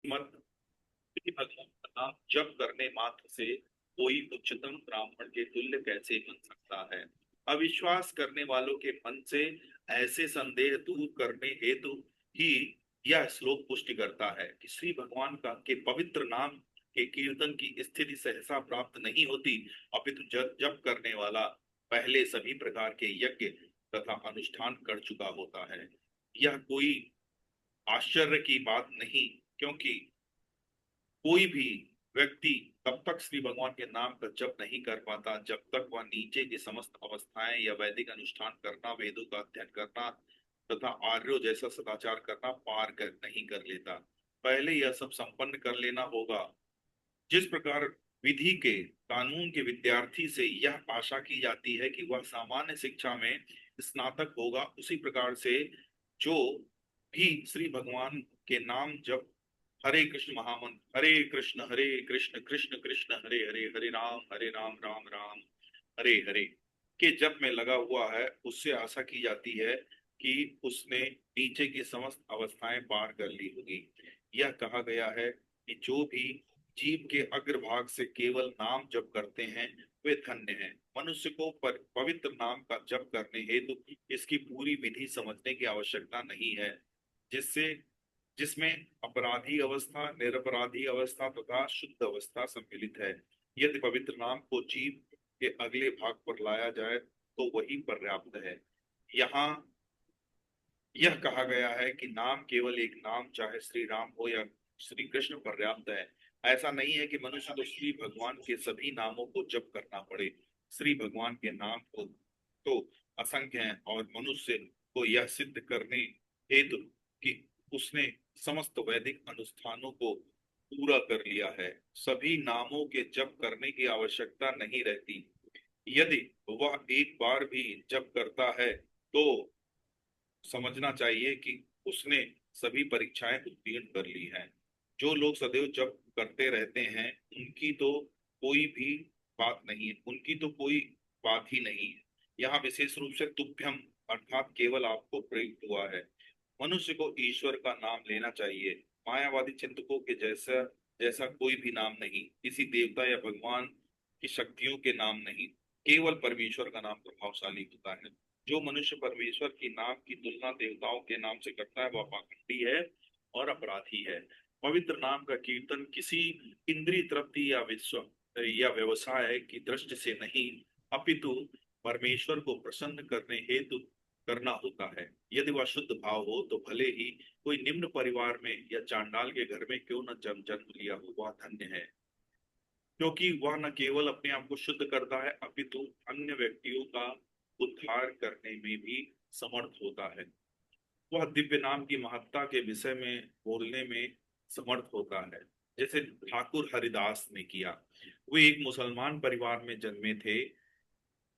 मत कि भगवान का नाम जप करने मात्र से कोई उच्चतम ब्राह्मण के तुल्य कैसे बन सकता है। अविश्वास करने वालों के मन से ऐसे संदेह दूर करने हेतु ही यह श्लोक पुष्टि करता है कि श्री भगवान का के पवित्र नाम के कीर्तन की स्थिति सहसा प्राप्त नहीं होती, अपितु जप करने वाला पहले सभी प्रकार के यज्ञ तथा अनुष्ठान कर चुका होता है। यह कोई आश्चर्य की बात नहीं, क्योंकि कोई भी व्यक्ति तब तक श्री भगवान के नाम का जप नहीं कर पाता जब तक वह नीचे की समस्त अवस्थाएं या वैदिक अनुष्ठान करना, वेदों का अध्ययन करना तथा आर्यों जैसा सदाचार करना पार कर नहीं कर लेता। पहले यह सब संपन्न कर लेना होगा। जिस प्रकार विधि के कानून के विद्यार्थी से यह आशा की जाती है कि वह सामान्य शिक्षा में स्नातक होगा, उसी प्रकार से जो भी श्री भगवान के नाम जप हरे कृष्ण महामंत्र हरे कृष्ण कृष्ण कृष्ण हरे हरे, हरे राम राम हरे हरे के जप में लगा हुआ है, उससे आशा की जाती है कि उसने नीचे की समस्त अवस्थाएं पार कर ली होगी। यह कहा गया है कि जो भी जीव के अग्रभाग से केवल नाम जप करते हैं वे धन्य हैं। मनुष्य को पवित्र नाम का जप करने हेतु इसकी पूरी विधि समझने की आवश्यकता नहीं है, जिससे जिसमें अपराधी अवस्था, निरपराधी अवस्था तथा शुद्ध अवस्था सम्मिलित है। यदि पवित्र नाम को जीव के अगले भाग पर लाया जाए तो वही पर्याप्त है। यहाँ यह कहा गया है कि नाम केवल एक नाम, चाहे श्री राम हो या श्री कृष्ण, पर्याप्त है। ऐसा नहीं है कि मनुष्य को श्री भगवान के सभी नामों को जप करना पड़े। श्री भगवान के नाम को तो असंख्य हैं और मनुष्य को यह सिद्ध करने हेतु कि उसने समस्त वैदिक अनुष्ठानों को पूरा कर लिया है, सभी नामों के जप करने की आवश्यकता नहीं रहती। यदि वह एक बार भी जप करता है तो समझना चाहिए कि उसने सभी परीक्षाएं उत्तीर्ण कर ली हैं। जो लोग सदैव जप करते रहते हैं उनकी तो कोई भी बात नहीं है, उनकी तो कोई बात ही नहीं है। यहाँ विशेष रूप से तुभ्यम अर्थात केवल आपको प्रयुक्त हुआ है। मनुष्य को ईश्वर का नाम लेना चाहिए, मायावादी चिंतकों के जैसा जैसा कोई भी नाम नहीं, किसी देवता या भगवान की शक्तियों के नाम नहीं, केवल परमेश्वर का नाम प्रभावशाली होता है। जो मनुष्य परमेश्वर की नाम की तुलना देवताओं के नाम से करता है वह पाखंडी है और अपराधी है। पवित्र नाम का कीर्तन किसी इंद्रिय तृप्ति या विश्व या व्यवसाय की दृष्टि से नहीं, अपितु परमेश्वर को प्रसन्न करने हेतु करना होता है। यदि वह शुद्ध भाव हो तो भले ही कोई निम्न परिवार में या चांडाल के घर में क्यों न जन्म जन्म लिया हो, वह धन्य है, क्योंकि वह न केवल अपने आप को शुद्ध करता है अपितु अन्य व्यक्तियों का उद्धार करने में भी समर्थ होता है। वह दिव्य नाम की महत्ता के विषय में बोलने में समर्थ होता है, जैसे ठाकुर हरिदास ने किया। वे एक मुसलमान परिवार में जन्मे थे,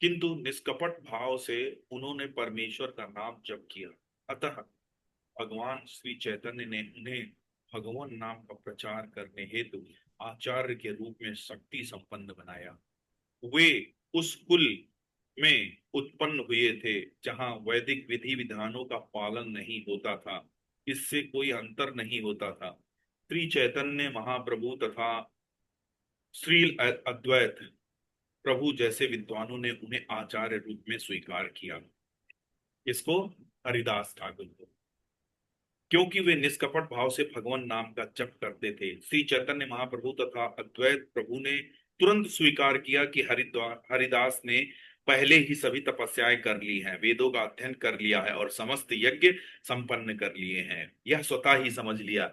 किंतु निष्कपट भाव से उन्होंने परमेश्वर का नाम जप किया। अतः भगवान श्री चैतन्य ने उन्हें भगवान नाम का प्रचार करने हेतु आचार्य के रूप में शक्ति संपन्न बनाया। वे उस कुल में उत्पन्न हुए थे जहां वैदिक विधि विधानों का पालन नहीं होता था, इससे कोई अंतर नहीं होता था। श्री चैतन्य महाप्रभु तथा श्री अद्वैत प्रभु जैसे विद्वानों ने उन्हें आचार्य रूप में स्वीकार किया। इसको हरिदास ठाकुर को, क्योंकि वे निष्कपट भाव से भगवान नाम का जप करते थे। श्री चैतन्य महाप्रभु तथा अद्वैत प्रभु ने तुरंत स्वीकार किया कि हरिदास ने पहले ही सभी तपस्याएं कर ली हैं, वेदों का अध्ययन कर लिया है और समस्त यज्ञ संपन्न कर लिए हैं। यह स्वतः ही समझ लिया।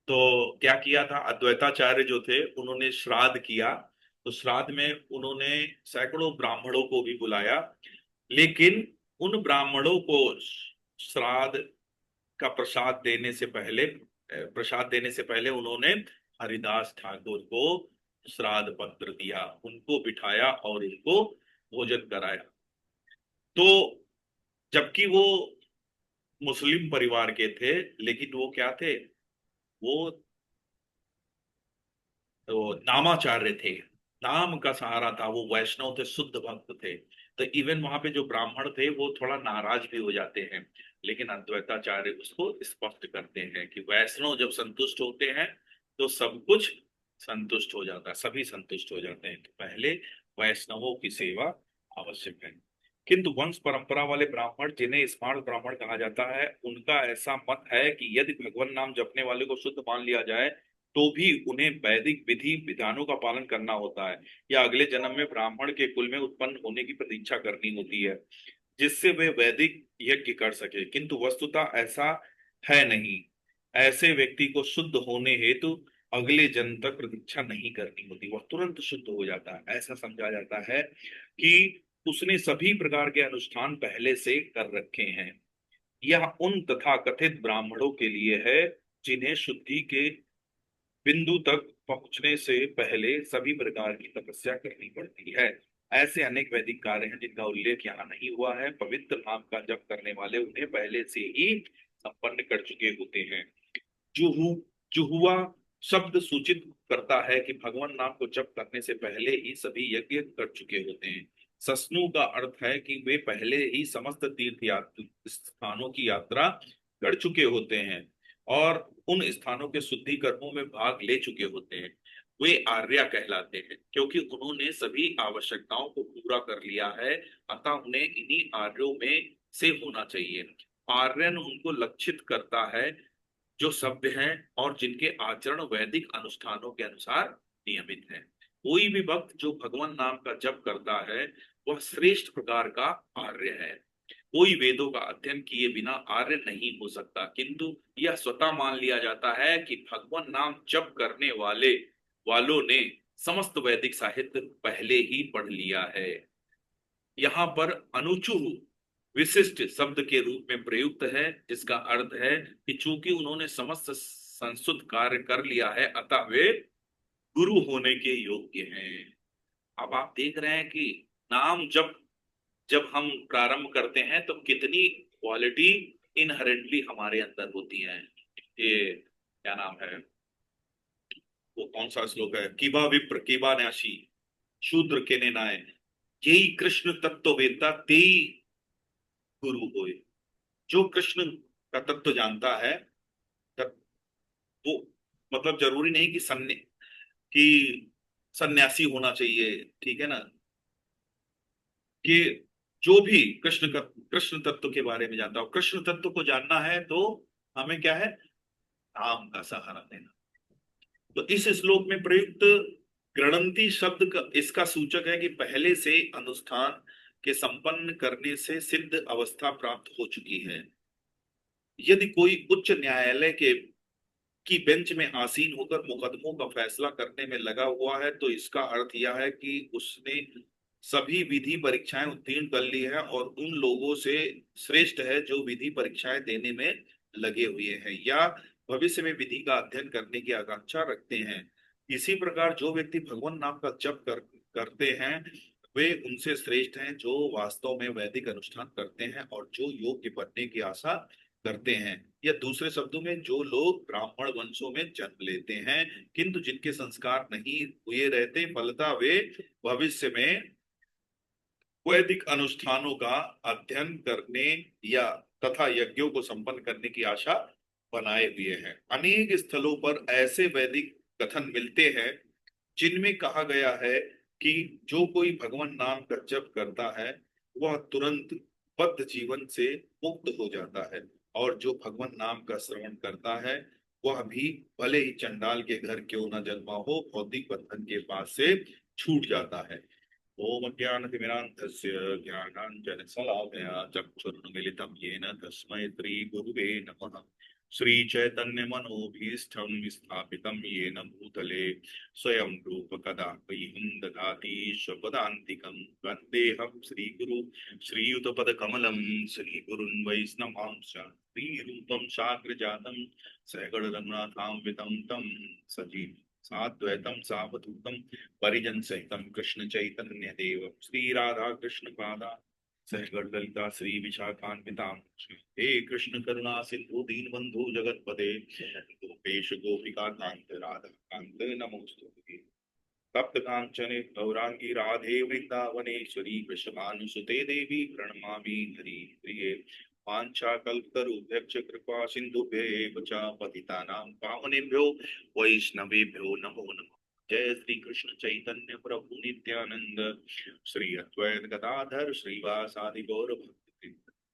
तो क्या किया था, अद्वैताचार्य जो थे उन्होंने श्राद्ध किया। तो श्राद्ध में उन्होंने सैकड़ों ब्राह्मणों को भी बुलाया, लेकिन उन ब्राह्मणों को श्राद्ध का प्रसाद देने से पहले उन्होंने हरिदास ठाकुर को श्राद्ध पत्र दिया, उनको बिठाया और उनको भोजन कराया। तो जबकि वो मुस्लिम परिवार के थे, लेकिन वो क्या थे, वो तो नामाचार्य थे, नाम का सहारा था, वो वैष्णव थे, शुद्ध भक्त थे। तो इवन वहां पे जो ब्राह्मण थे वो थोड़ा नाराज भी हो जाते हैं। लेकिन अद्वैताचार्य उसको स्पष्ट करते हैं कि वैष्णव जब संतुष्ट होते हैं तो सब कुछ संतुष्ट हो जाता है, सभी संतुष्ट हो जाते हैं। तो पहले वैष्णवों की सेवा आवश्यक है। किंतु वंश परंपरा वाले ब्राह्मण, जिन्हें स्मार्त ब्राह्मण कहा जाता है, उनका ऐसा मत है कि यदि भगवान नाम जपने वाले को शुद्ध मान लिया जाए तो भी उन्हें वैदिक विधि विधानों का पालन करना होता है, या अगले जन्म में ब्राह्मण के कुल में उत्पन्न होने की प्रतीक्षा करनी होती है, जिससे वे वैदिक यज्ञ कर सके। किंतु वस्तुतः ऐसा है नहीं। ऐसे व्यक्ति को शुद्ध होने हेतु अगले जन्म तक प्रतीक्षा नहीं करनी होती, वह तुरंत शुद्ध हो जाता है। ऐसा समझा जाता है कि उसने सभी प्रकार के अनुष्ठान पहले से कर रखे हैं। यह उन तथाकथित ब्राह्मणों के लिए है जिन्हें शुद्धि के बिंदु तक पहुंचने से पहले सभी प्रकार की तपस्या करनी पड़ती है। ऐसे अनेक वैदिक कार्य हैं जिनका उल्लेख यहाँ नहीं हुआ है। पवित्र नाम का जप करने वाले उन्हें पहले से ही संपन्न कर चुके होते हैं। जुहू जुहुआ शब्द सूचित करता है कि भगवान नाम को जप करने से पहले ही सभी यज्ञ कर चुके होते हैं। सस्नु का अर्थ है कि वे पहले ही समस्त तीर्थ स्थानों की यात्रा कर चुके होते हैं और उन स्थानों के शुद्धि कर्मों में भाग ले चुके होते हैं। वे आर्या कहलाते हैं क्योंकि उन्होंने सभी आवश्यकताओं को पूरा कर लिया है, अतः उन्हें इन्हीं आर्यों में से होना चाहिए। आर्यन उनको लक्षित करता है जो सभ्य हैं और जिनके आचरण वैदिक अनुष्ठानों के अनुसार नियमित है। कोई भी भक्त जो भगवान नाम का जप करता है वह श्रेष्ठ प्रकार का आर्य है। कोई वेदों का अध्ययन किए बिना आर्य नहीं हो सकता, किंतु यह स्वतः मान लिया जाता है कि भगवान नाम जप करने वालों ने समस्त वैदिक साहित्य पहले ही पढ़ लिया है। यहाँ पर अनुचु विशिष्ट शब्द के रूप में प्रयुक्त है, जिसका अर्थ है कि चूंकि उन्होंने समस्त संस्तुत कार्य कर लिया है अतः वे गुरु होने के योग्य हैं। अब आप देख रहे हैं कि नाम जब जब हम प्रारंभ करते हैं तो कितनी क्वालिटी इनहेरेंटली हमारे अंदर होती है। ये क्या नाम है, वो कौन सा श्लोक है, किबा विप्र किबा न्यासी शूद्र के ने नाय, यही कृष्ण तत्व वेदता तेई गुरु होए। जो कृष्ण का तत्व जानता है तब वो, मतलब जरूरी नहीं कि कि सन्यासी होना चाहिए, ठीक है ना, कि जो भी कृष्ण तत्व के बारे में जानता हो, कृष्ण तत्व को जानना है तो हमें क्या है, नाम का सहारा लेना। तो इस श्लोक में प्रयुक्त गृणंती शब्द का इसका सूचक है कि पहले से अनुष्ठान के संपन्न करने से सिद्ध अवस्था प्राप्त हो चुकी है। यदि कोई उच्च न्यायालय के की बेंच में आसीन होकर मुकदमों का फैसला करने में लगा हुआ है तो इसका अर्थ यह है कि उसने सभी विधि परीक्षाएं उत्तीर्ण कर ली है और उन लोगों से श्रेष्ठ है जो विधि परीक्षाएं देने में लगे हुए हैं या भविष्य में विधि का अध्ययन करने की आकांक्षा रखते हैं। इसी प्रकार जो व्यक्ति भगवान नाम का जप करते हैं वे उनसे श्रेष्ठ हैं जो वास्तव में वैदिक अनुष्ठान करते हैं और जो योग्य बनने की आशा करते हैं, या दूसरे शब्दों में जो लोग ब्राह्मण वंशों में जन्म लेते हैं किंतु जिनके संस्कार नहीं हुए रहते, फलतः वे भविष्य में वैदिक अनुष्ठानों का अध्ययन करने या तथा यज्ञों को संपन्न करने की आशा बनाए हुए हैं। अनेक स्थलों पर ऐसे वैदिक कथन मिलते हैं जिनमें कहा गया है कि जो कोई भगवान नाम का जप करता है वह तुरंत बद्ध जीवन से मुक्त हो जाता है और जो भगवान नाम का श्रवण करता है वह भी भले ही चंडाल के घर क्यों न जन्मा हो भौतिक बंधन के पास से छूट जाता है। ओम ज्ञानतिमिरान्धस्य ज्ञानाञ्जनशलाकया चक्षुरुन्मीलितं येन तस्मै श्रीगुरुवे नमः। श्रीचैतन्यमनोभीष्टं स्थापितं येन भूतले स्वयं रूप कदा मह्यं ददाति स्वपदान्तिकं। वन्देऽहं श्रीगुरु श्रीयुतपदकमलं श्रीगुरुन् वैष्णवांश्च श्रीरूपं साग्रजातं सहगणरघुनाथान्वितं तं सजीवं साद्वैतं सावधूतं परिजन सहितं कृष्ण चैतन्य देव श्री राधा कृष्ण पादा सहगण ललिता श्री विशाखान्वितां। हे कृष्ण करुणा सिंधु दीन बंधु जगतपते गोपेश गोपिका कांत राधा कांत नमोस्तुते। तप्त कांचने गौरांगी राधे वृंदावनेश्वरी वृषभानुसुते देवी प्रणमामि हरि प्रिये। वाञ्छाकल्पतरुभ्यश्च कृपा सिन्धुभ्येव च पतितानां पावनेभ्यो वैष्णवेभ्यो नमो नमः। जय श्री कृष्ण चैतन्य प्रभु नित्यानंद, श्री अद्वैत गदाधर श्रीवासादि गौर भक्त।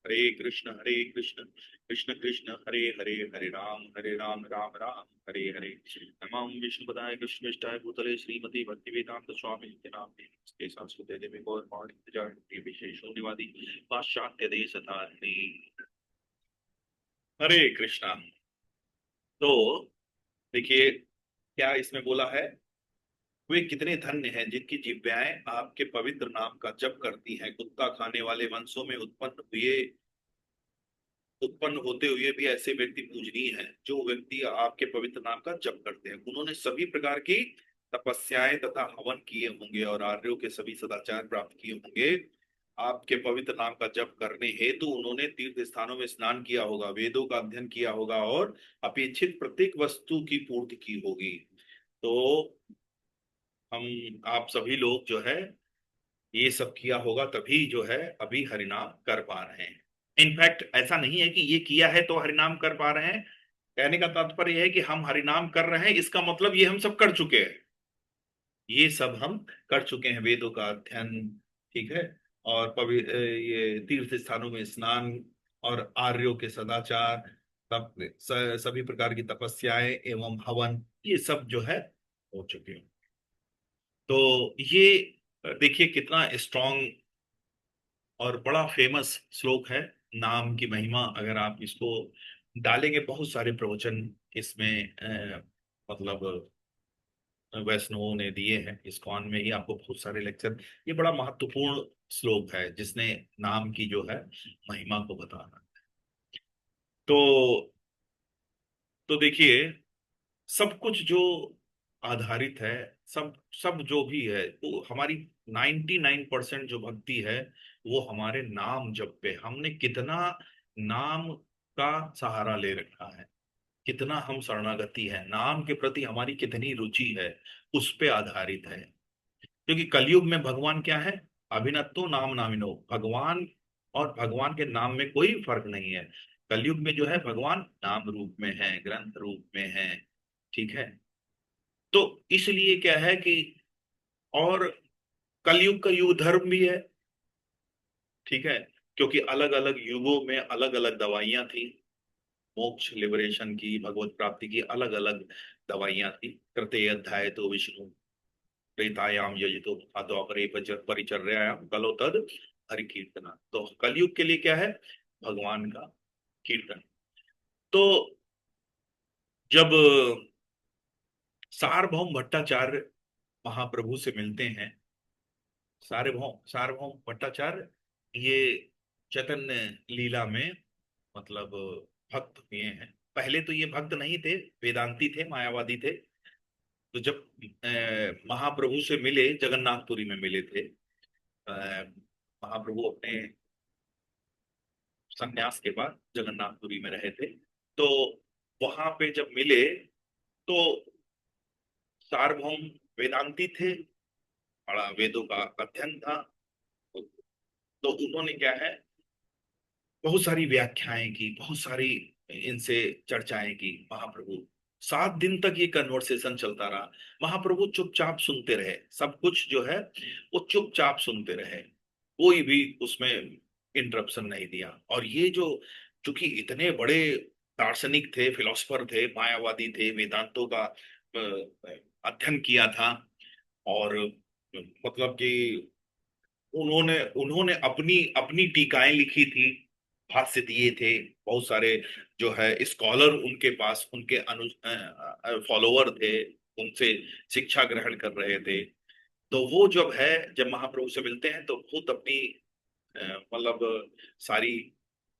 हरे कृष्ण कृष्ण कृष्ण हरे हरे, हरे राम राम राम हरे हरे। नमाम विष्णुपदाय कृष्णेष्ठाय भूतले श्रीमती भक्तिवेदांत स्वामी के नाम के संस्कृत देवी गौर पाणी विशेष निवादी पाश्चात्य देश धारिणी। हरे कृष्णा। तो देखिए क्या इसमें बोला है, वे कितने धन्य हैं जिनकी जिह्वाएं आपके पवित्र नाम का जप करती हैं। कुत्ता खाने वाले वंशों में उत्पन्न होते हुए भी ऐसे व्यक्ति पूजनीय हैं जो व्यक्ति आपके पवित्र नाम का जप करते हैं। उन्होंने सभी प्रकार की तपस्याएं तथा हवन किए होंगे और आर्यों के सभी सदाचार प्राप्त किए होंगे। आपके पवित्र नाम का जप करने हेतु उन्होंने तीर्थ स्थानों में स्नान किया होगा, वेदों का अध्ययन किया होगा और अपेक्षित प्रत्येक वस्तु की पूर्ति की होगी। तो हम आप सभी लोग जो है ये सब किया होगा, तभी जो है अभी हरिनाम कर पा रहे हैं। इनफैक्ट ऐसा नहीं है कि ये किया है तो हरिनाम कर पा रहे हैं। कहने का तात्पर्य है कि हम हरिनाम कर रहे हैं, इसका मतलब ये हम सब कर चुके हैं। ये सब हम कर चुके हैं, वेदों का अध्ययन, ठीक है, और ये तीर्थ स्थानों में स्नान और आर्यों के सदाचार, तब सभी प्रकार की तपस्याएं एवं हवन, ये सब जो है हो चुके हैं। तो ये देखिए कितना स्ट्रांग और बड़ा फेमस श्लोक है। नाम की महिमा, अगर आप इसको डालेंगे, बहुत सारे प्रवचन इसमें मतलब वैष्णवों ने दिए हैं। इस्कॉन में ही आपको बहुत सारे लेक्चर, ये बड़ा महत्वपूर्ण श्लोक है जिसने नाम की जो है महिमा को बताना। तो देखिए सब कुछ जो आधारित है, सब सब जो भी है, तो हमारी 99% जो भक्ति है वो हमारे नाम जप पे। हमने कितना नाम का सहारा ले रखा है, कितना हम शरणागति है, नाम के प्रति हमारी कितनी रुचि है, उस पे आधारित है। क्योंकि कलयुग में भगवान क्या है, अभिनत्तो नाम नामिनो। भगवान और भगवान के नाम में कोई फर्क नहीं है। कलयुग में जो है भगवान नाम रूप में है, ग्रंथ रूप में है, ठीक है। तो इसलिए क्या है कि, और कलयुग का युग धर्म भी है, ठीक है, क्योंकि अलग अलग युगों में अलग अलग दवाइयां थी। मोक्ष लिबरेशन की, भगवत प्राप्ति की अलग अलग दवाइयां थी। कृते अध्याय तो विष्णु, त्रेतायाम यजितो द्वापरे परिचर्यायाम कलो तद हरि कीर्तना। तो कलयुग के लिए क्या है, भगवान का कीर्तन। तो जब सार्वभौम भट्टाचार्य महाप्रभु से मिलते हैं, सार्वभौम सार्वभौम भट्टाचार्य ये चैतन्य लीला में मतलब भक्त हुए हैं। पहले तो ये भक्त नहीं थे, वेदांती थे, मायावादी थे। तो जब महाप्रभु से मिले, जगन्नाथपुरी में मिले थे, महाप्रभु अपने संन्यास के बाद जगन्नाथपुरी में रहे थे। तो वहां पे जब मिले तो सार्वभौम वेदांती थे, बड़ा वेदों का अध्ययन था। तो उन्होंने क्या है, बहुत सारी व्याख्याएं की, बहुत सारी इनसे चर्चाएं की। महाप्रभु 7 दिन तक ये कन्वर्सेशन चलता रहा। महाप्रभु चुपचाप सुनते रहे, सब कुछ जो है वो चुपचाप सुनते रहे, कोई भी उसमें इंटरप्शन नहीं दिया। और ये जो, चूंकि इतने बड़े दार्शनिक थे, फिलोसफर थे, मायावादी थे, वेदांतों का अध्ययन किया था, और मतलब कि उन्होंने उन्होंने अपनी अपनी टीकाएं लिखी थी, भाष्य दिए थे। बहुत सारे जो है स्कॉलर उनके पास, उनके अनु फॉलोअर थे, उनसे शिक्षा ग्रहण कर रहे थे। तो वो जब है, जब महाप्रभु से मिलते हैं तो खुद अपनी मतलब सारी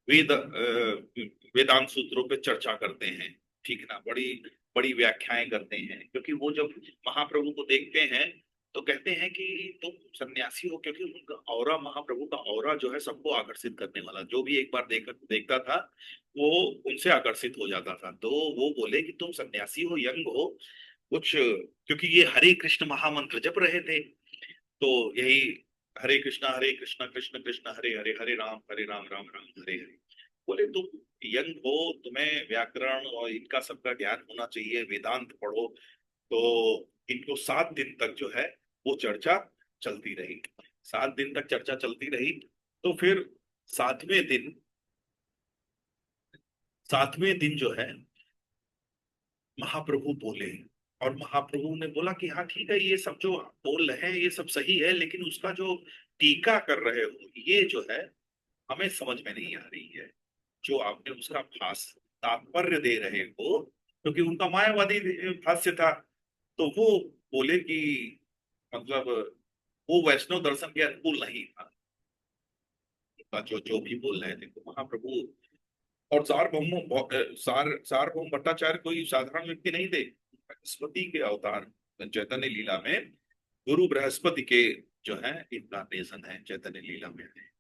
वेदांत सूत्रों पे चर्चा करते हैं, ठीक है ना, बड़ी बड़ी व्याख्याएं करते हैं। क्योंकि वो जब महाप्रभु को देखते हैं तो कहते हैं कि तुम सन्यासी हो, क्योंकि उनका ऑरा, महाप्रभु का ऑरा जो है सबको आकर्षित करने वाला, जो भी एक बार देखता था वो उनसे आकर्षित हो जाता था। तो वो बोले कि तुम सन्यासी हो, यंग हो कुछ, क्योंकि ये हरे कृष्ण महामंत्र जप रहे थे। तो यही हरे कृष्णा कृष्ण कृष्ण हरे हरे, हरे राम राम राम हरे हरे। बोले तुम यंग हो, तुम्हें व्याकरण और इनका सबका ज्ञान होना चाहिए, वेदांत पढ़ो। तो इनको 7 दिन तक जो है वो चर्चा चलती रही। 7 दिन तक चर्चा चलती रही। तो फिर सातवें दिन, सातवें दिन जो है महाप्रभु बोले। और महाप्रभु ने बोला कि हाँ ठीक है, ये सब जो आप बोल रहे हैं ये सब सही है, लेकिन उसका जो टीका कर रहे हो ये जो है हमें समझ में नहीं आ रही है। जो आपने उसका भाष्य तात्पर्य दे रहे हो, क्योंकि उनका मायावादी भाष्य था। तो वो बोले कि मतलब वो वैष्णव दर्शन के अनुकूल नहीं था। उनका जो जो भी बोल रहे थे तो महाप्रभु। और सार्वभौम भट्टाचार्य कोई साधारण व्यक्ति नहीं थे। बृहस्पति के अवतार चैतन्य लीला में गुरु बृहस्पति के जो है इनकारनेशन है चैतन्य लीला में है।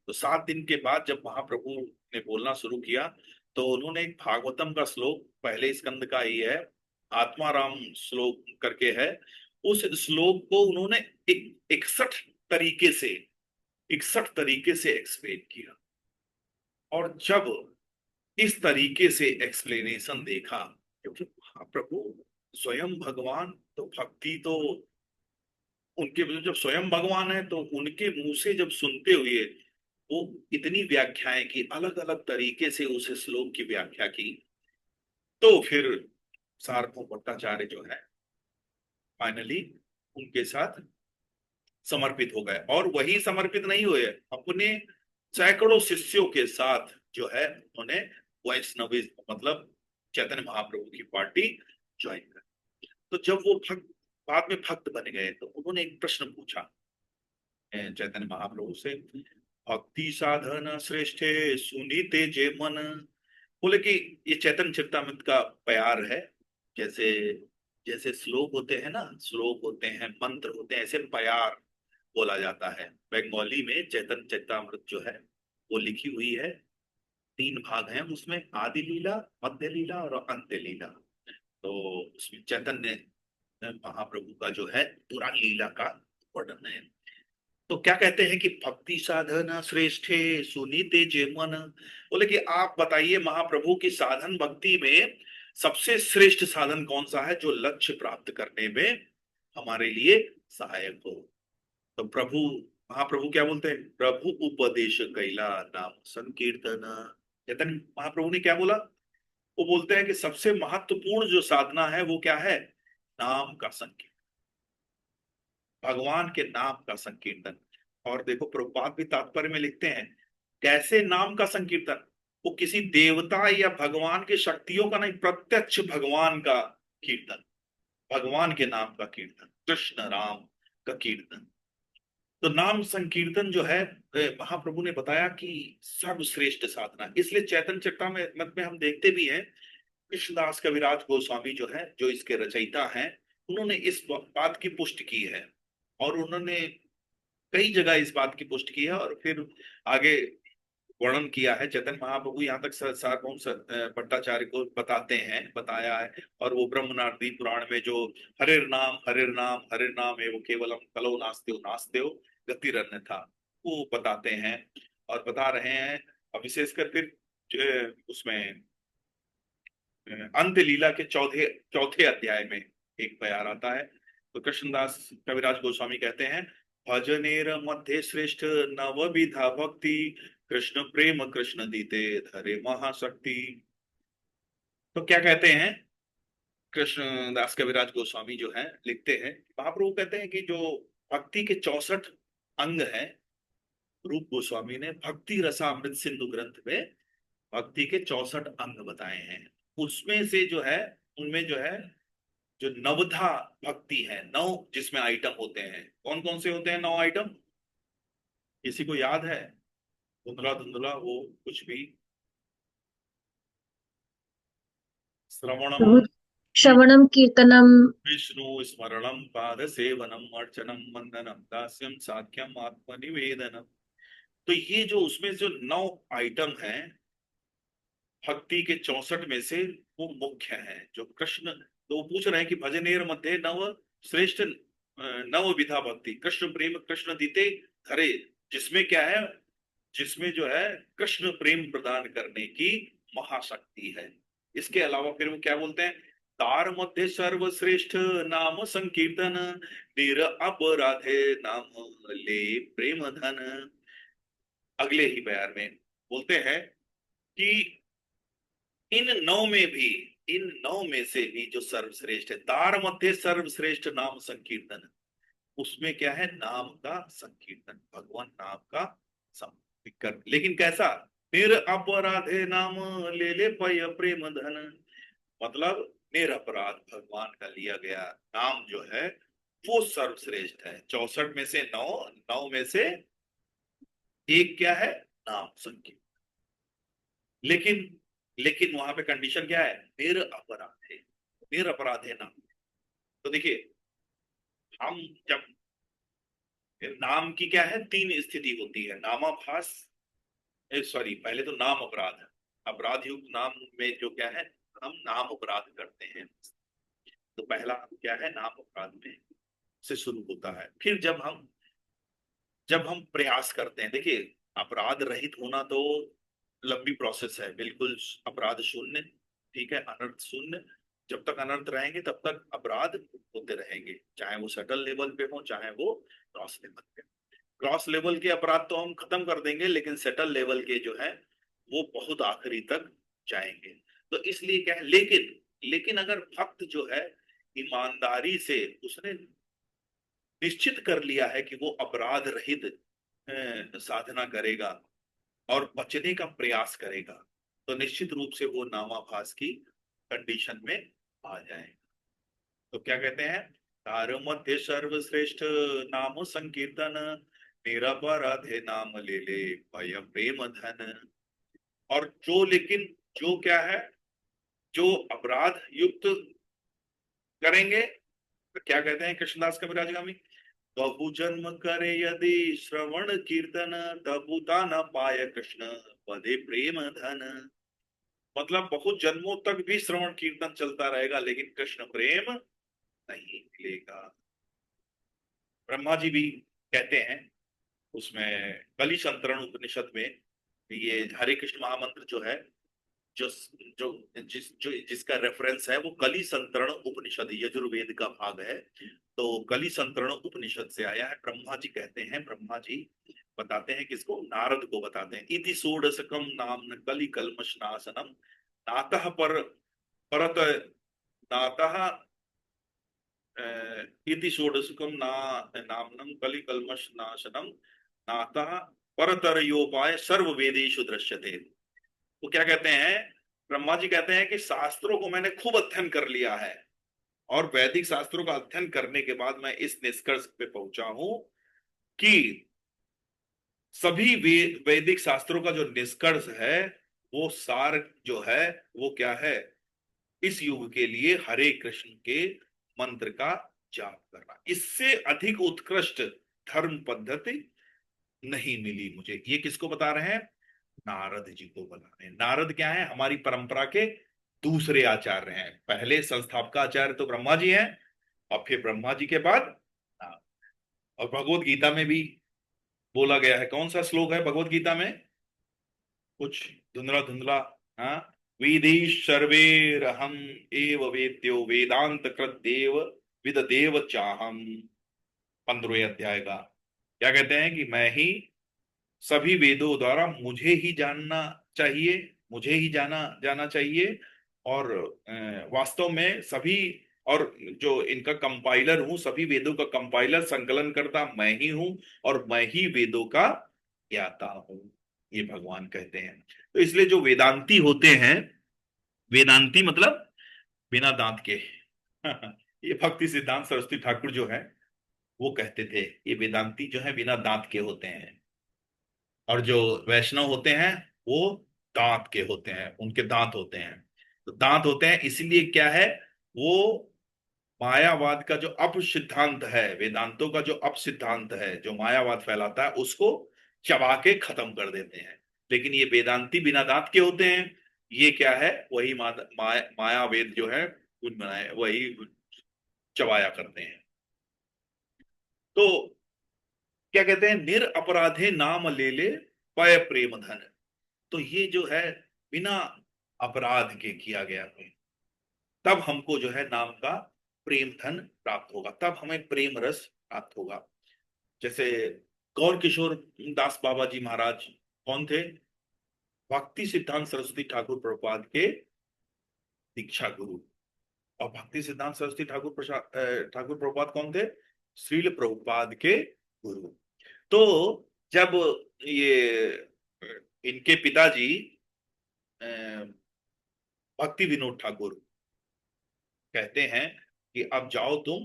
तो 7 दिन के बाद जब महाप्रभु ने बोलना शुरू किया, तो उन्होंने एक भागवतम का श्लोक, पहले स्कंद का ही है, आत्माराम श्लोक करके है, उस श्लोक को उन्होंने 61 तरीके से एक्सप्लेन किया। और जब इस तरीके से एक्सप्लेनेशन देखा, क्योंकि महाप्रभु स्वयं भगवान, तो भक्ति तो उनके जब स्वयं भगवान है तो उनके मुंह से जब सुनते हुए वो इतनी व्याख्याएं की, अलग अलग तरीके से उस श्लोक की व्याख्या की, तो फिर सार्वभौम भट्टाचार्य जो है फाइनली उनके साथ समर्पित हो गए। और वही समर्पित नहीं हुए, अपने सैकड़ों शिष्यों के साथ जो है उन्होंने वैष्णवी मतलब चैतन्य महाप्रभु की पार्टी ज्वाइन कर। तो जब वो भक्त बाद में भक्त बन गए, तो उन्होंने एक प्रश्न पूछा चैतन्य महाप्रभु से, भक्ति साधन श्रेष्ठे सुनीते जे मन। बोले कि ये चैतन्य चरितामृत का प्यार है। जैसे जैसे श्लोक होते हैं ना, श्लोक होते हैं, मंत्र होते हैं, ऐसे प्यार बोला जाता है। बंगाली में चैतन्य चरितामृत जो है वो लिखी हुई है, 3 भाग हैं उसमें, आदि लीला, मध्य लीला और अंत्य लीला। तो उसमें चैतन्य महाप्रभु का जो है पूरा लीला का वर्णन है। तो क्या कहते हैं कि भक्ति साधन श्रेष्ठे सुनीते जे मन। बोले कि आप बताइए महाप्रभु की साधन भक्ति में सबसे श्रेष्ठ साधन कौन सा है, जो लक्ष्य प्राप्त करने में हमारे लिए सहायक हो। तो प्रभु महाप्रभु क्या बोलते हैं, प्रभु उपदेश कैला नाम संकीर्तन। चैतन्य महाप्रभु ने क्या बोला, वो बोलते हैं कि सबसे महत्वपूर्ण जो साधना है वो क्या है, नाम का संकीर्तन, भगवान के नाम का संकीर्तन। और देखो प्रभुपाद भी तात्पर्य में लिखते हैं, कैसे नाम का संकीर्तन, वो किसी देवता या भगवान की शक्तियों का नहीं, प्रत्यक्ष भगवान का कीर्तन, भगवान के नाम का कीर्तन, कृष्ण राम का कीर्तन। तो नाम संकीर्तन जो है महाप्रभु ने बताया कि सर्वश्रेष्ठ साधना। इसलिए चैतन्य चरितामृत में हम देखते भी हैं, कृष्णदास कविराज गोस्वामी जो है, जो इसके रचयिता हैं, उन्होंने इस बात की पुष्टि की है। और उन्होंने कई जगह इस बात की पुष्टि की है, और फिर आगे वर्णन किया है। चैतन्य महाप्रभु यहाँ तक सार्वभौम भट्टाचार्य को बताते हैं, बताया है। और वो ब्रह्मनारदी पुराण में जो हरिर नाम एवं केवलम कलो नास्त्यो नास्त्यो गतिरन्य था, वो बताते हैं और बता रहे हैं। और विशेषकर फिर उसमें अंत्य लीला के चौथे चौथे अध्याय में एक प्यार आता है। तो कृष्णदास कविराज गोस्वामी कहते हैं, भजनेर मध्य श्रेष्ठ नवविधा भक्ति, कृष्ण प्रेम कृष्ण दीते धरे महाशक्ति। तो क्या कहते हैं, कृष्णदास कविराज गोस्वामी जो है लिखते हैं, महाप्रभु कहते हैं कि जो भक्ति के 64 अंग हैं, रूप गोस्वामी ने भक्ति रसामृत सिंधु ग्रंथ में भक्ति के 64 अंग बताए हैं। उसमें से जो है, उनमें जो है जो नवधा भक्ति है, 9 जिसमें आइटम होते हैं, कौन कौन से होते हैं 9 आइटम, किसी को याद है, धुंधला धुंधला वो कुछ भी। श्रवणम, प्रभु श्रवणम कीर्तनम। विष्णु स्मरणम, पाद सेवनम, अर्चनम, वंदनम, दास्यम, साख्यम, आत्मनिवेदनम। तो ये जो उसमें जो 9 आइटम हैं भक्ति के 64 में से, वो मुख्य है जो कृष्ण। तो वो पूछ रहे हैं कि भजनेर मध्य नव श्रेष्ठ नव विधा भक्ति, कृष्ण प्रेम कृष्ण दीते धरे, जिसमें क्या है, जिसमें जो है कृष्ण प्रेम प्रदान करने की महाशक्ति है। इसके अलावा फिर वो क्या बोलते हैं, तार मध्य सर्वश्रेष्ठ नाम संकीर्तन, निर अपराधे नाम ले प्रेम धन। अगले ही बयान में बोलते हैं कि इन नौ में भी, इन नौ में से भी जो सर्वश्रेष्ठ है, तार मध्य सर्वश्रेष्ठ नाम संकीर्तन, उसमें क्या है, नाम का संकीर्तन, भगवान नाम का संकीर्तन। लेकिन कैसा, निर अपराधे नाम ले ले पय प्रेम धन, मतलब निरपराध भगवान का लिया गया नाम जो है वो सर्वश्रेष्ठ है। 64 में से नौ, नौ में से एक क्या है, नाम संकीर्तन। लेकिन लेकिन वहां पे कंडीशन क्या है, निरपराध है, निरपराध है नाम। तो देखिए, हम जब, नाम की क्या है, तीन स्थिति होती है, नामाभास, सॉरी पहले तो नाम अपराध है, अपराध युक्त नाम में जो क्या है, हम नाम अपराध करते हैं। तो पहला क्या है, नाम अपराध में से शुरू होता है। फिर जब हम प्रयास करते हैं, देखिए अपराध रहित होना तो लंबी प्रोसेस है, बिल्कुल अपराध शून्य, ठीक है, अनर्थ शून्य। जब तक अनर्थ रहेंगे तब तक अपराध होते रहेंगे, चाहे वो सटल लेवल पे हो चाहे वो क्रॉस लेवल पे। क्रॉस लेवल के अपराध तो हम खत्म कर देंगे, लेकिन सेटल लेवल के जो है वो बहुत आखिरी तक जाएंगे। तो इसलिए क्या है, लेकिन लेकिन अगर भक्त जो है ईमानदारी से उसने निश्चित कर लिया है कि वो अपराध रहित साधना करेगा और बचने का प्रयास करेगा, तो निश्चित रूप से वो नामाभास की कंडीशन में आ जाए। तो क्या कहते हैं, तार मध्य सर्वश्रेष्ठ नाम संकीर्तन, निरपराधे नाम ले ले भय प्रेम धन। और जो, लेकिन जो क्या है, जो अपराध युक्त करेंगे, तो क्या कहते हैं कृष्णदास कविराजगामी, तबु जन्म करे यदि श्रवण कीर्तन, तबु न पाय कृष्ण पदे प्रेम धन। मतलब बहुत जन्मों तक भी श्रवण कीर्तन चलता रहेगा लेकिन कृष्ण प्रेम नहीं मिलेगा। ब्रह्मा जी भी कहते हैं उसमें कली संतरण उपनिषद में, ये हरे कृष्ण महामंत्र जो है, जो जो जिसका रेफरेंस है वो कली संतरण उपनिषद यजुर्वेद का भाग है। तो कली संतरण उपनिषद से आया है। ब्रह्मा जी कहते हैं, ब्रह्मा जी बताते हैं किसको, नारद को बताते हैं, इति षोडशकम नाम कलि कल्मष नाशनम, नातः पर परत, नातः इति षोडशकम ना नामनम कलि कल्मष नाशनम, नातः परतरयोपाय सर्व वेदेषु दृश्यते। वो क्या कहते हैं, ब्रह्मा जी कहते हैं कि शास्त्रों को मैंने खूब अध्ययन कर लिया है, और वैदिक शास्त्रों का अध्ययन करने के बाद मैं इस निष्कर्ष पे पहुंचा हूं कि सभी वैदिक शास्त्रों का जो निष्कर्ष है, वो सार जो है वो क्या है, इस युग के लिए हरे कृष्ण के मंत्र का जाप करना, इससे अधिक उत्कृष्ट धर्म पद्धति नहीं मिली मुझे। ये किसको बता रहे हैं, नारद जी को बता रहे हैं। नारद क्या है, हमारी परंपरा के दूसरे आचार्य हैं। पहले संस्थापक आचार्य तो ब्रह्मा जी हैं, और फिर ब्रह्मा जी के बाद नारद। और भगवत गीता में भी बोला गया है, कौन सा श्लोक है भगवत गीता में, कुछ धुंधला धुंधला, हाँ, वेदी सर्वेर हम एव वेद्यो वेदांत कृत देव विद देव चाहम, 15वें अध्याय का। क्या कहते हैं कि मैं ही, सभी वेदों द्वारा मुझे ही जानना चाहिए, मुझे ही जाना जाना चाहिए। और वास्तव में सभी, और जो इनका कंपाइलर हूं, सभी वेदों का कंपाइलर संकलन करता मैं ही हूं, और मैं ही वेदों का ज्ञाता हूं, ये भगवान कहते हैं। तो इसलिए जो वेदांती होते हैं, वेदांती मतलब बिना दांत के ये भक्ति सिद्धांत सरस्वती ठाकुर जो है वो कहते थे, ये वेदांती जो है बिना दांत के होते हैं। और जो वैष्णव होते हैं वो दांत के होते हैं, उनके दांत होते हैं। तो दांत होते हैं इसीलिए क्या है, वो मायावाद का जो अप सिद्धांत है, वेदांतों का जो अप सिद्धांत है, जो मायावाद फैलाता है, उसको चबा के खत्म कर देते हैं। लेकिन ये वेदांती बिना दांत के होते हैं, ये क्या है, वही मायावेद जो है उन बनाए वही चबाया करते हैं। तो क्या कहते हैं, निर अपराधे नाम ले ले पय प्रेम धन। तो ये जो है बिना अपराध के किया गया है, तब हमको जो है नाम का प्रेम धन प्राप्त होगा, तब हमें प्रेम रस प्राप्त होगा। जैसे गौर किशोर दास बाबा जी महाराज कौन थे? भक्ति सिद्धांत सरस्वती ठाकुर प्रभुपाद के दीक्षा गुरु। और भक्ति सिद्धांत सरस्वती ठाकुर प्रसाद ठाकुर प्रभुपाद कौन थे? श्रील प्रभुपाद के गुरु। तो जब ये इनके पिताजी अ, भक्ति विनोद ठाकुर कहते हैं कि अब जाओ तुम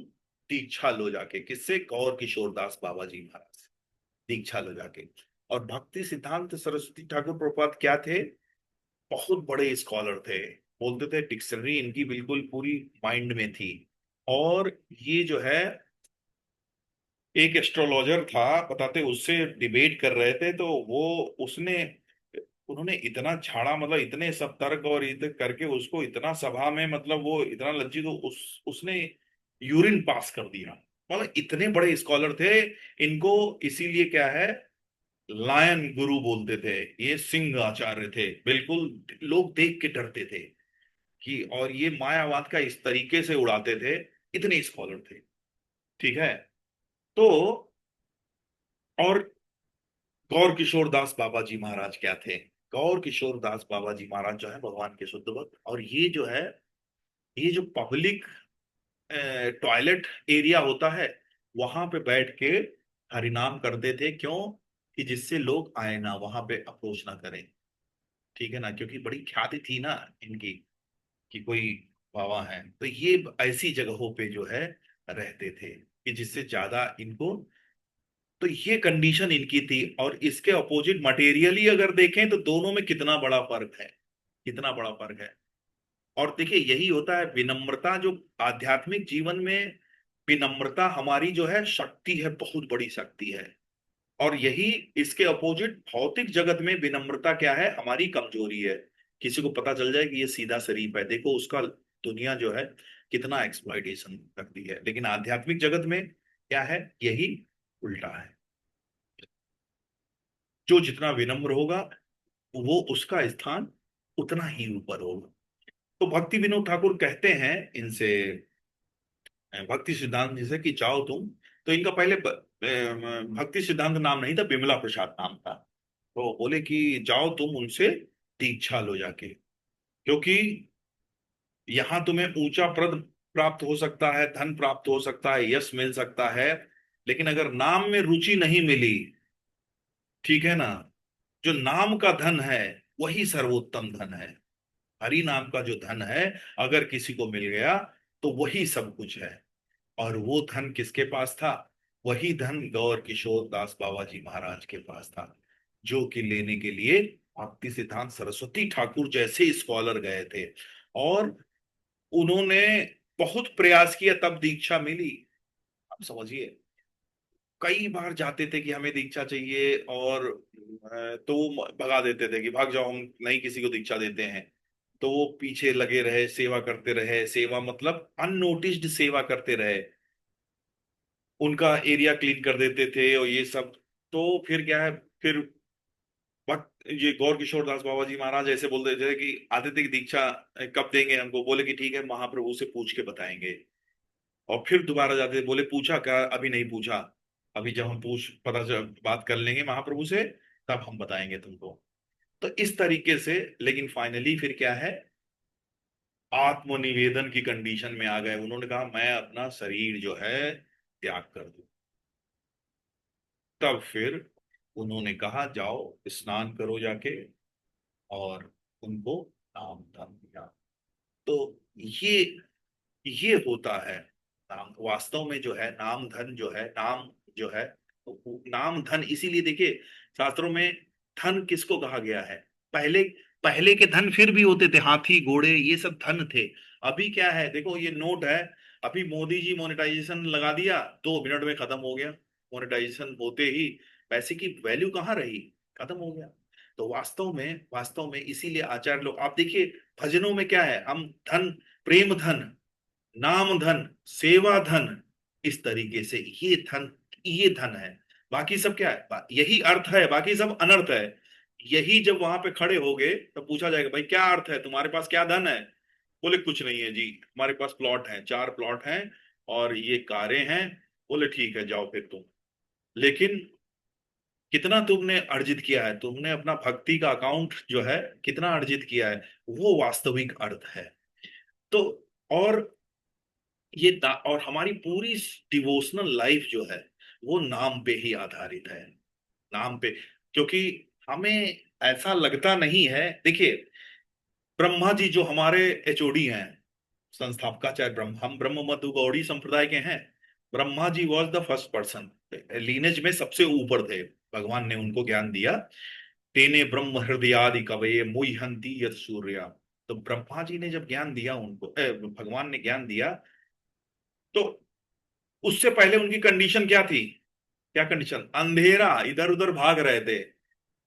दीक्षा लो जाके, किससे? गौर किशोर दास बाबा जी महाराज से दीक्षा लो जाके। और भक्ति सिद्धांत सरस्वती ठाकुर प्रभुपाद क्या थे? बहुत बड़े स्कॉलर थे, बोलते थे डिक्शनरी इनकी बिल्कुल पूरी माइंड में थी। और ये जो है एक एस्ट्रोलॉजर था, बताते उससे डिबेट कर रहे थे, तो वो उसने उन्होंने इतना झाड़ा, मतलब इतने सब तर्क और करके उसको इतना सभा में, मतलब वो इतना लज्जित, तो उसने यूरिन पास कर दिया। मतलब इतने बड़े स्कॉलर थे। इनको इसीलिए क्या है, लायन गुरु बोलते थे, ये सिंह आचार्य थे बिल्कुल। लोग देख के डरते थे कि, और ये मायावाद का इस तरीके से उड़ाते थे, इतने स्कॉलर थे। ठीक है। तो और गौर किशोर दास बाबा जी महाराज क्या थे? गौर किशोर दास बाबा जी महाराज जो है भगवान के शुद्ध भक्त। और ये जो है, ये जो पब्लिक टॉयलेट एरिया होता है, वहां पे बैठ के हरिनाम करते थे। क्यों? कि जिससे लोग आए ना, वहां पे अप्रोच ना करें। ठीक है ना, क्योंकि बड़ी ख्याति थी ना इनकी कि कोई बाबा है। तो ये ऐसी जगहों पे जो है रहते थे कि जिससे ज्यादा इनको, तो ये कंडीशन इनकी थी। और इसके अपोजिट मटेरियली अगर देखें तो दोनों में कितना बड़ा फर्क है, कितना बड़ा फर्क है। और देखिए यही होता है विनम्रता, जो आध्यात्मिक जीवन में विनम्रता हमारी जो है शक्ति है, बहुत बड़ी शक्ति है। और यही इसके अपोजिट भौतिक जगत में विनम्रता क्या है, हमारी कमजोरी है। किसी को पता चल जाए कि ये सीधा शरीफ है, देखो उसका दुनिया जो है कितना एक्सप्लॉइटेशन करती है। लेकिन आध्यात्मिक जगत में क्या है, यही उल्टा है। जो जितना विनम्र होगा वो उसका स्थान उतना ही ऊपर होगा। तो भक्ति विनोद ठाकुर कहते हैं इनसे, भक्ति सिद्धांत जी से, कि जाओ तुम। तो इनका पहले भक्ति सिद्धांत नाम नहीं था, बिमला प्रसाद नाम था। तो बोले कि जाओ तुम उनसे दीक्षा लो जाके, क्योंकि यहाँ तुम्हें ऊंचा पद प्राप्त हो सकता है, धन प्राप्त हो सकता है, यश मिल सकता है, लेकिन अगर नाम में रुचि नहीं मिली, ठीक है ना, जो नाम का धन है वही सर्वोत्तम धन है। हरि नाम का जो धन है, अगर किसी को मिल गया तो वही सब कुछ है। और वो धन किसके पास था? वही धन गौर किशोर दास बाबा जी महाराज के पास था, जो कि लेने के लिए भक्ति सिद्धांत सरस्वती ठाकुर जैसे स्कॉलर गए थे। और उन्होंने बहुत प्रयास किया तब दीक्षा मिली। आप समझिए, कई बार जाते थे कि हमें दीक्षा चाहिए, और तो वो भगा देते थे कि भाग जाओ, हम नहीं किसी को दीक्षा देते हैं। तो वो पीछे लगे रहे, सेवा करते रहे, सेवा मतलब अननोटिस्ड सेवा करते रहे, उनका एरिया क्लीन कर देते थे और ये सब। तो फिर क्या है, फिर वक्त ये गौर किशोर दास बाबा जी महाराज ऐसे बोलते थे कि आते थे कि दीक्षा कब देंगे हमको, बोले कि ठीक है महाप्रभु से पूछ के बताएंगे। और फिर दोबारा जाते थे, बोले पूछा क्या? अभी नहीं पूछा, अभी जब हम बात कर लेंगे महाप्रभु से, तब हम बताएंगे तुमको। तो इस तरीके से, लेकिन फाइनली फिर क्या है, आत्मनिवेदन की कंडीशन में आ गए। उन्होंने कहा मैं अपना शरीर जो है त्याग कर दूं। तब फिर उन्होंने कहा जाओ स्नान करो जाके, और उनको नाम धन दिया। तो ये ये होता है नाम। वास्तव में जो है नाम धन जो है, नाम जो है, तो नाम धन इसीलिए देखिए शास्त्रों में धन किसको कहा गया है? पहले पहले के धन फिर भी होते थे, हाथी घोड़े ये सब धन थे। अभी क्या है, देखो ये नोट है, अभी मोदी जी मोनेटाइजेशन लगा दिया, 2 मिनट में खत्म हो गया। मोनेटाइजेशन होते ही पैसे की वैल्यू कहाँ रही, खत्म हो गया। तो वास्तव में इसीलिए आचार्य लोग, आप देखिए भजनों में क्या है, हम धन, प्रेम धन, नाम धन, सेवा धन, इस तरीके से ये धन है। बाकी सब क्या है, यही अर्थ है, बाकी सब अनर्थ है। यही जब वहां पे खड़े हो गए तब पूछा जाएगा, भाई क्या अर्थ है, तुम्हारे पास क्या धन है? बोले कुछ नहीं है जी, हमारे पास प्लॉट है, 4 प्लॉट हैं और ये कारें हैं। बोले ठीक है, जाओ फिर तुम। लेकिन कितना तुमने अर्जित किया है, तुमने अपना भक्ति का अकाउंट जो है कितना अर्जित किया है, वो वास्तविक अर्थ है। तो और और हमारी पूरी डिवोशनल लाइफ जो है वो नाम पे ही आधारित है, नाम पे। क्योंकि हमें ऐसा लगता नहीं है, देखिए ब्रह्मा जी जो हमारे एचओडी हैं, संस्थापकाचार्य ब्रह्म, हम ब्रह्म मत गौड़ी संप्रदाय के हैं। Brahma ji was the first person, lineage में सबसे ऊपर थे। भगवान ने उनको ज्ञान दिया, तेने ब्रह्म हृदयादि कवये मुह्यंति यत् सूर्या। तो ब्रह्मा जी ने जब ज्ञान दिया उनको, भगवान ने ज्ञान दिया, तो उससे पहले उनकी कंडीशन क्या थी? क्या कंडीशन? अंधेरा, इधर उधर भाग रहे थे।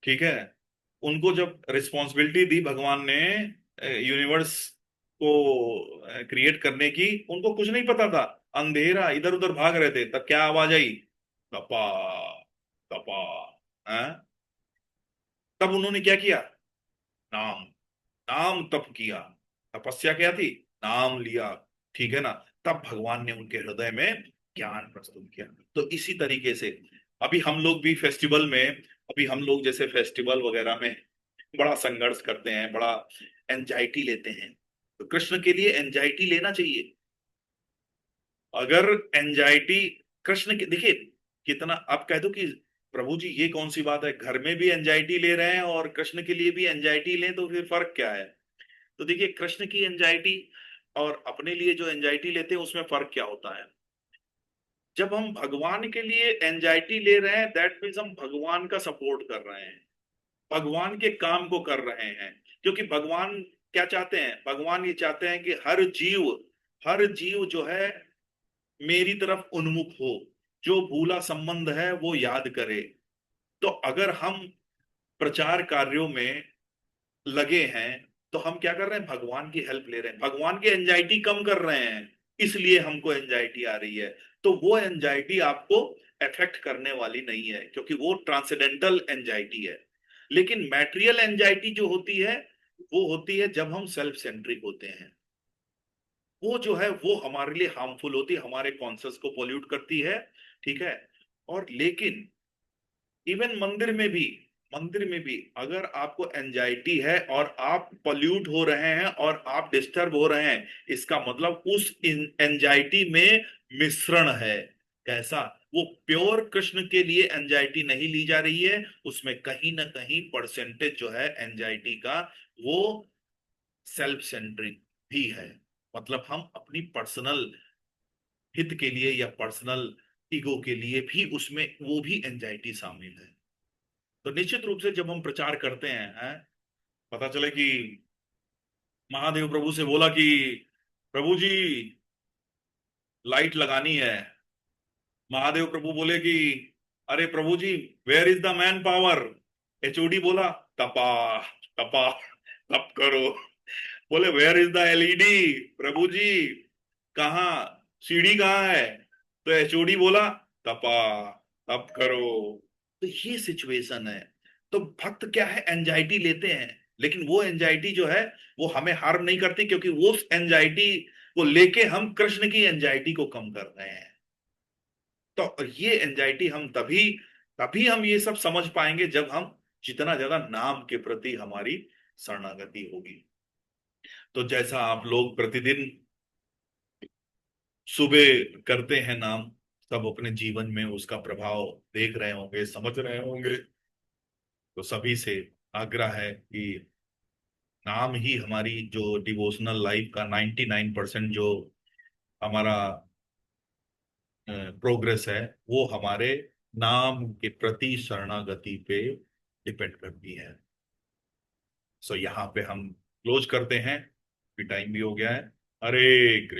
ठीक है, उनको जब रिस्पॉन्सिबिलिटी दी भगवान ने यूनिवर्स को क्रिएट करने की, उनको कुछ नहीं पता था। अंधेरा, इधर उधर भाग रहे थे, तब क्या आवाज आई? तपा, तपा। हैं? तब उन्होंने क्या किया? नाम, नाम तप किया। तपस्या क्या थी? नाम लिया। ठीक है ना? तब भगवान ने उनके हृदय में ज्ञान प्रस्तुत किया। तो इसी तरीके से अभी हम लोग भी फेस्टिवल में, अभी हम लोग जैसे फेस्टिवल वगैरह में बड़ा संघर्ष करते हैं, बड़ा एंजाइटी लेते हैं। तो कृष्ण के लिए एंजाइटी लेना चाहिए। अगर एंजाइटी कृष्ण के, देखिए कितना, आप कह दो कि प्रभु जी ये कौन सी बात है, घर में भी एंजाइटी ले रहे हैं और कृष्ण के लिए भी एंजाइटी लें, तो फिर फर्क क्या है? तो देखिए कृष्ण की एंजाइटी और अपने लिए जो एंजाइटी लेते हैं उसमें फर्क क्या होता है? जब हम भगवान के लिए एंजाइटी ले रहे हैं, दैट मीन्स हम भगवान का सपोर्ट कर रहे हैं, भगवान के काम को कर रहे हैं। क्योंकि भगवान क्या चाहते हैं? भगवान ये चाहते हैं कि हर जीव जो है मेरी तरफ उन्मुख हो, जो भूला संबंध है वो याद करे। तो अगर हम प्रचार कार्यों में लगे हैं, तो हम क्या कर रहे हैं? भगवान की हेल्प ले रहे हैं, भगवान की एंजाइटी कम कर रहे हैं, इसलिए हमको एंजाइटी आ रही है। तो वो एंजाइटी आपको अफेक्ट करने वाली नहीं है, क्योंकि वो ट्रांसेंडेंटल एंजाइटी है। लेकिन मैटेरियल एंजाइटी जो होती है, वो होती है जब हम सेल्फ सेंट्रिक होते हैं। वो जो है वो हमारे लिए हार्मफुल होती है, हमारे कॉन्शियस को पोल्यूट करती है। ठीक है? और लेकिन इवन मंदिर में भी अगर आपको एंजाइटी है और आप पॉल्यूट हो रहे हैं और आप डिस्टर्ब हो रहे हैं, इसका मतलब उस एंजाइटी में मिश्रण है। कैसा? वो प्योर कृष्ण के लिए एंजाइटी नहीं ली जा रही है, उसमें कहीं ना कहीं परसेंटेज जो है एंजाइटी का, वो सेल्फ सेंट्रिक भी है। मतलब हम अपनी पर्सनल हित के लिए या पर्सनल ईगो के लिए भी उसमें वो भी एंजाइटी शामिल है। तो निश्चित रूप से जब हम प्रचार करते हैं, पता चले कि महादेव प्रभु से बोला कि प्रभु जी लाइट लगानी है। महादेव प्रभु बोले कि अरे प्रभु जी, where is the man power? HOD बोला तपा, तपा, तप करो। बोले वेयर इज द एलईडी? प्रभु जी कहाँ, सीढ़ी कहाँ है? तो एचओडी बोला तपा, तप करो। तो ये सिचुएशन है। तो भक्त क्या है, एंजाइटी लेते हैं, लेकिन वो एंजाइटी जो है वो हमें हार्म नहीं करती, क्योंकि वो एंजाइटी को लेके हम कृष्ण की एंजाइटी को कम कर रहे हैं। तो ये एंजाइटी हम तभी तभी हम ये सब समझ पाएंगे जब हम जितना ज्यादा नाम के प्रति हमारी शरणागति होगी। तो जैसा आप लोग प्रतिदिन सुबह करते हैं नाम, सब अपने जीवन में उसका प्रभाव देख रहे होंगे, समझ रहे होंगे। तो सभी से आग्रह है कि नाम ही हमारी जो डिवोशनल लाइफ का 99% जो हमारा प्रोग्रेस है, वो हमारे नाम के प्रति शरणागति पे डिपेंड करती है। सो यहाँ पे हम क्लोज करते हैं, टाइम भी हो गया है। हरे कृष्ण।